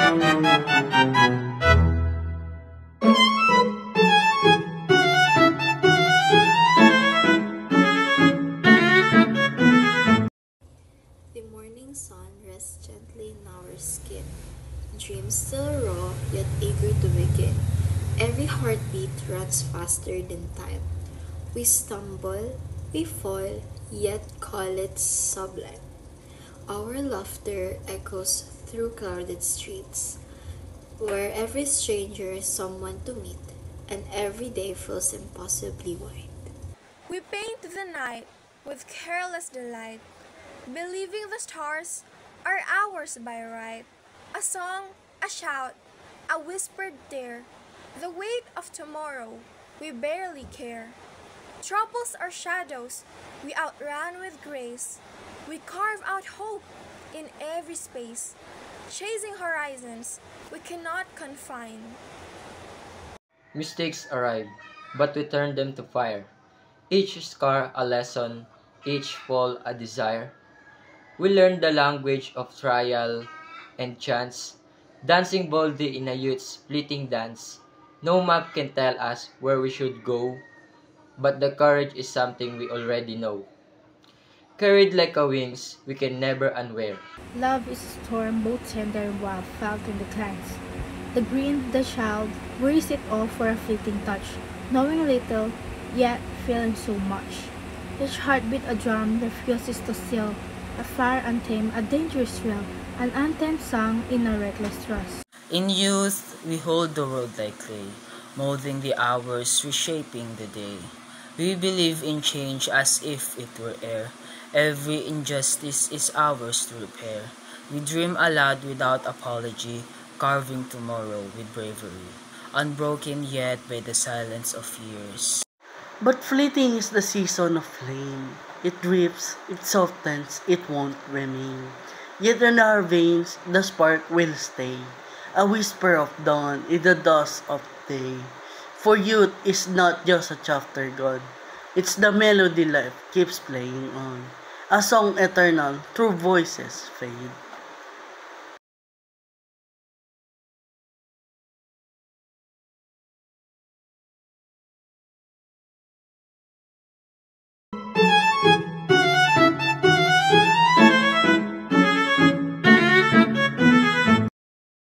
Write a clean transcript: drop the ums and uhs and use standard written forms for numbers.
The morning sun rests gently in our skin, dreams still raw yet eager to begin. Every heartbeat runs faster than time. We stumble, we fall, yet call it sublime. Our laughter echoes through crowded streets, where every stranger is someone to meet, and every day feels impossibly wide. We paint the night with careless delight, believing the stars are ours by right. A song, a shout, a whispered tear, the weight of tomorrow, we barely care. Troubles are shadows, we outrun with grace. We carve out hope in every space, chasing horizons we cannot confine. Mistakes arrive, but we turn them to fire. Each scar a lesson, each fall a desire. We learn the language of trial and chance, dancing boldly in a youth's fleeting dance. No map can tell us where we should go, but the courage is something we already know. Carried like a wings we can never unwear. Love is a storm both tender and wild felt in the glance. The green, the child, wearies it all for a fleeting touch, knowing little, yet feeling so much. Each heartbeat a drum refuses to still, a fire untamed, a dangerous thrill, an anthem sung in a reckless trust. In youth, we hold the world like clay, molding the hours, reshaping the day. We believe in change as if it were air. Every injustice is ours to repair. We dream aloud without apology, carving tomorrow with bravery, unbroken yet by the silence of years. But fleeting is the season of flame. It drifts, it softens, it won't remain. Yet in our veins, the spark will stay. A whisper of dawn in the dusk of day. For youth is not just a chapter gone. It's the melody life keeps playing on. A song eternal, through voices fade.